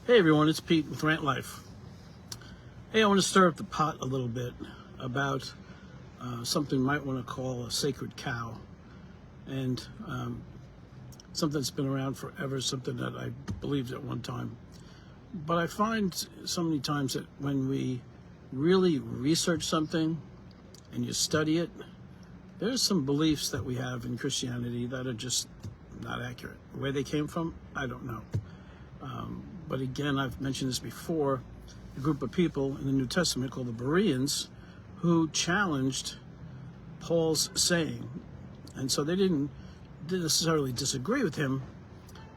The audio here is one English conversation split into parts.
Hey everyone, it's Pete with Rant Life. Hey, I want to stir up the pot a little bit about something you might want to call a sacred cow, and something that's been around forever, something that I believed at one time. But I find so many times that when we really research something and you study it, there's some beliefs that we have in Christianity that are just not accurate. Where they came from, I don't know. But again, I've mentioned this before, a group of people in the New Testament called the Bereans who challenged Paul's saying. And so they didn't necessarily disagree with him,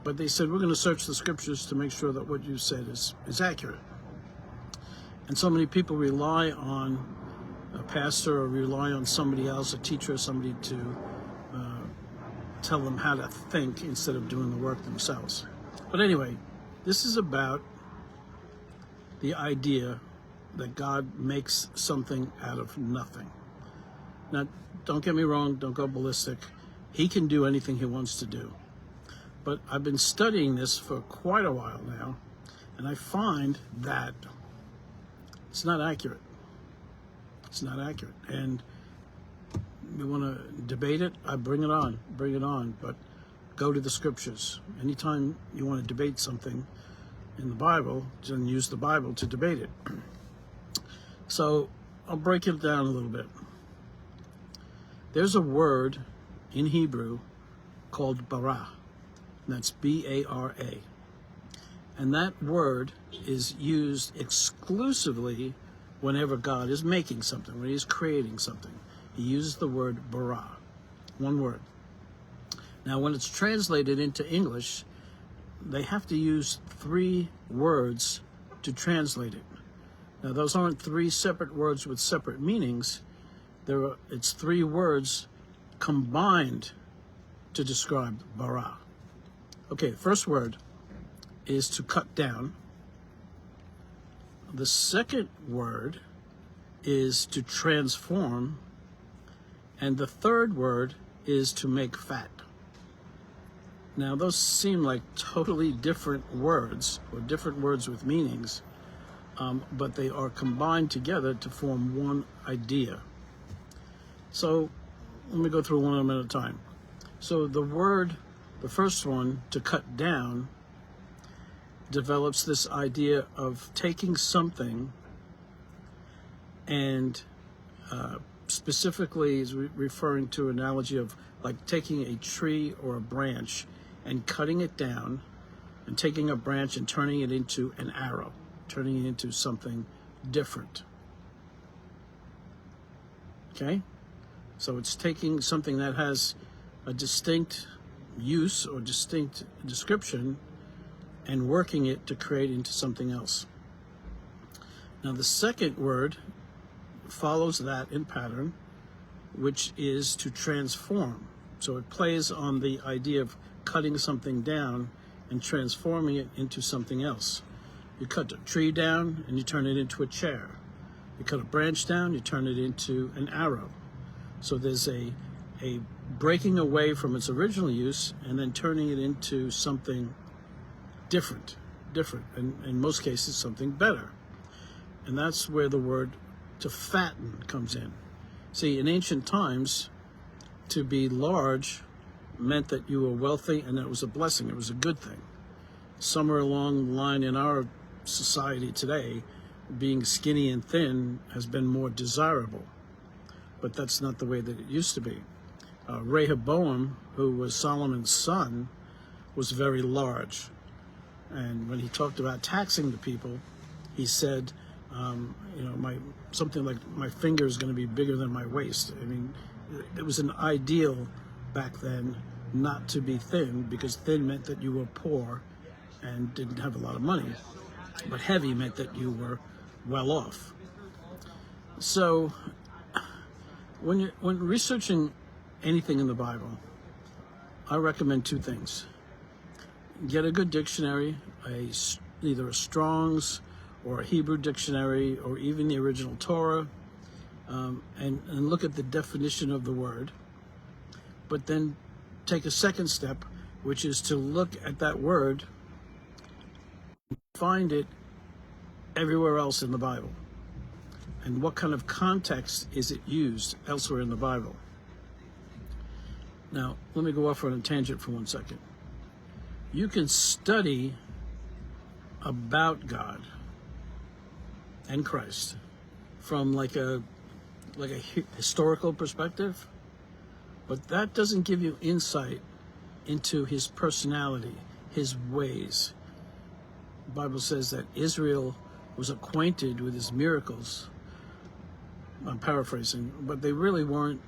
but they said, we're going to search the scriptures to make sure that what you said is accurate. And so many people rely on a pastor or rely on somebody else, a teacher or somebody to tell them how to think instead of doing the work themselves. But anyway, this is about the idea that God makes something out of nothing. Now, don't get me wrong, don't go ballistic. He can do anything he wants to do. But I've been studying this for quite a while now, and I find that it's not accurate. It's not accurate. And we want to debate it, I bring it on. But go to the scriptures. Anytime you want to debate something in the Bible, then use the Bible to debate it. So I'll break it down a little bit. There's a word in Hebrew called bara. That's B-A-R-A. And that word is used exclusively whenever God is making something, when he's creating something. He uses the word bara. One word. Now, when it's translated into English, they have to use 3 words to translate it. Now, those aren't 3 separate words with separate meanings. It's 3 words combined to describe bara. Okay, the first word is to cut down. The second word is to transform. And the third word is to make fat. Now, those seem like totally different words, or different words with meanings, but they are combined together to form one idea. So let me go through one of them at a time. So the first one, to cut down, develops this idea of taking something and specifically is referring to an analogy of like taking a tree or a branch and cutting it down and taking a branch and turning it into an arrow, turning it into something different. Okay? So it's taking something that has a distinct use or distinct description and working it to create into something else. Now, the second word follows that in pattern, which is to transform. So it plays on the idea of cutting something down and transforming it into something else. You cut a tree down and you turn it into a chair. You cut a branch down, you turn it into an arrow. So there's a breaking away from its original use and then turning it into something different, and in most cases something better. And that's where the word to fatten comes in. See, in ancient times, to be large meant that you were wealthy and it was a blessing, it was a good thing. Somewhere along the line in our society today, being skinny and thin has been more desirable. But that's not the way that it used to be. Rehoboam, who was Solomon's son, was very large. And when he talked about taxing the people, he said, something like my finger is going to be bigger than my waist. I mean, it was an ideal back then not to be thin, because thin meant that you were poor and didn't have a lot of money. But heavy meant that you were well off. So when researching anything in the Bible, I recommend 2 things. Get a good dictionary, either a Strong's or a Hebrew dictionary, or even the original Torah, and look at the definition of the word. But then take a second step, which is to look at that word find it everywhere else in the Bible? And what kind of context is it used elsewhere in the Bible? Now, let me go off on a tangent for 1 second. You can study about God and Christ from like a historical perspective, but that doesn't give you insight into his personality, his ways. The Bible says that Israel was acquainted with his miracles. I'm paraphrasing, but they really weren't.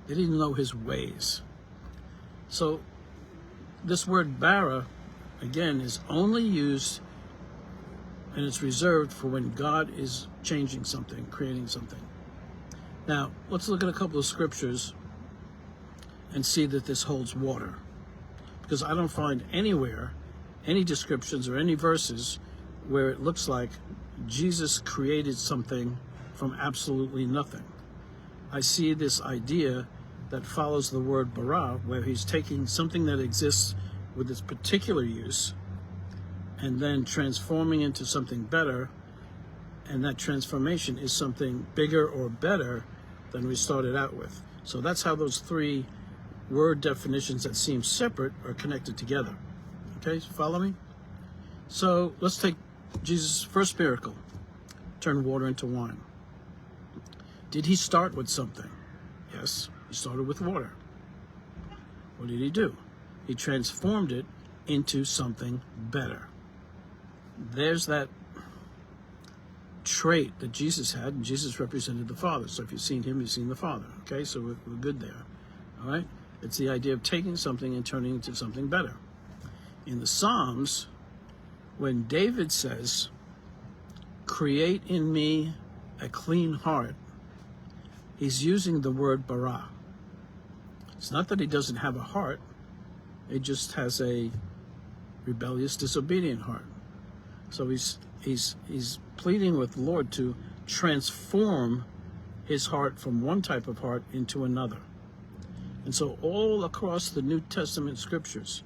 They didn't know his ways. So this word bara, again, is only used and it's reserved for when God is changing something, creating something. Now, let's look at a couple of scriptures and see that this holds water. Because I don't find anywhere any descriptions or any verses where it looks like Jesus created something from absolutely nothing. I see this idea that follows the word bara, where he's taking something that exists with its particular use and then transforming into something better, and that transformation is something bigger or better than we started out with. So that's how those three word definitions that seem separate are connected together. Okay, follow me? So let's take Jesus' first miracle, turn water into wine. Did he start with something? Yes, he started with water. What did he do? He transformed it into something better. There's that trait that Jesus had, and Jesus represented the Father. So if you've seen him, you've seen the Father. Okay, so we're good there. All right? It's the idea of taking something and turning it into something better. In the Psalms, when David says, "Create in me a clean heart," he's using the word bara. It's not that he doesn't have a heart, he just has a rebellious, disobedient heart. So he's pleading with the Lord to transform his heart from one type of heart into another. And so all across the New Testament scriptures,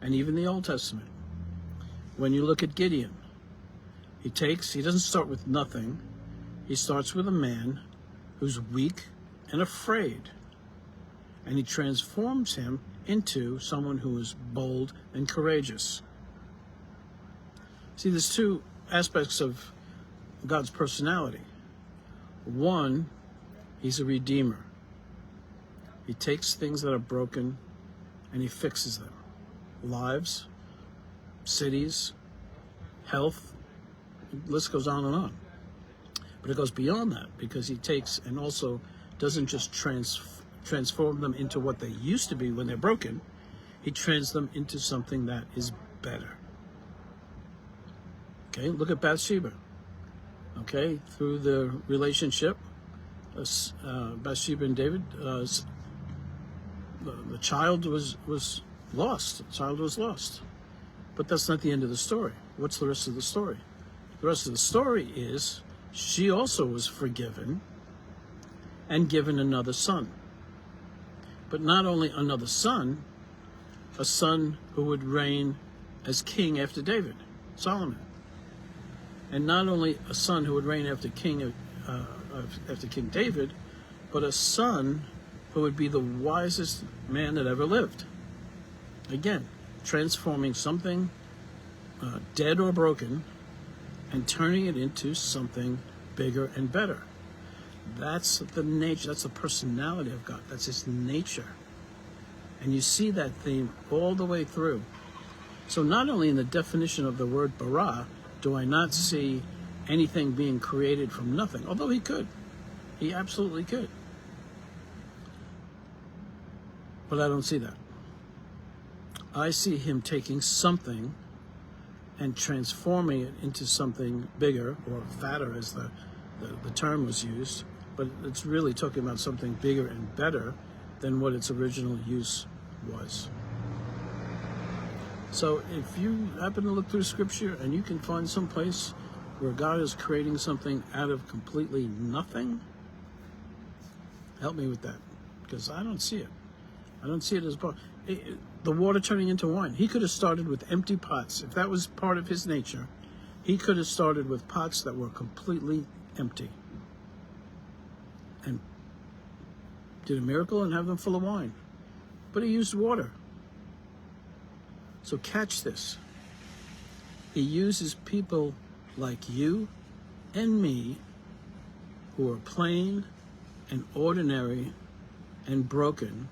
and even the Old Testament, when you look at Gideon, he doesn't start with nothing. He starts with a man who's weak and afraid. And he transforms him into someone who is bold and courageous. See, there's two aspects of God's personality. One, he's a redeemer. He takes things that are broken and he fixes them. Lives, cities, health, the list goes on and on. But it goes beyond that, because he takes and also doesn't just transform them into what they used to be when they're broken. He transforms them into something that is better. Okay, look at Bathsheba. Okay, through the relationship, Bathsheba and David, the child was lost. The child was lost. But that's not the end of the story. What's the rest of the story? The rest of the story is she also was forgiven and given another son. But not only another son, a son who would reign as king after David, Solomon. And not only a son who would reign after King David, but a son who would be the wisest man that ever lived. Again, transforming something dead or broken and turning it into something bigger and better. That's the nature, that's the personality of God. That's his nature. And you see that theme all the way through. So not only in the definition of the word bara do I not see anything being created from nothing, although he could. He absolutely could. But I don't see that. I see him taking something and transforming it into something bigger, or fatter as the term was used, but it's really talking about something bigger and better than what its original use was. So if you happen to look through Scripture and you can find some place where God is creating something out of completely nothing, help me with that, because I don't see it. I don't see it as the water turning into wine. He could have started with empty pots. If that was part of his nature, he could have started with pots that were completely empty and did a miracle and have them full of wine. But he used water. So catch this. He uses people like you and me who are plain and ordinary and broken,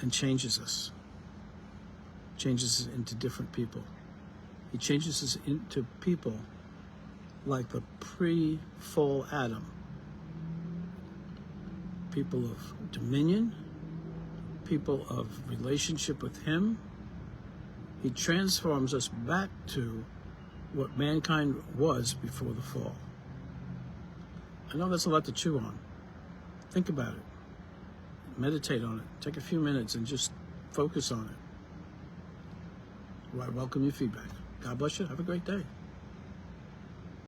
and changes us. Changes us into different people. He changes us into people like the pre-fall Adam. People of dominion, people of relationship with him. He transforms us back to what mankind was before the fall. I know that's a lot to chew on. Think about it. Meditate on it. Take a few minutes and just focus on it. Well, I welcome your feedback. God bless you. Have a great day.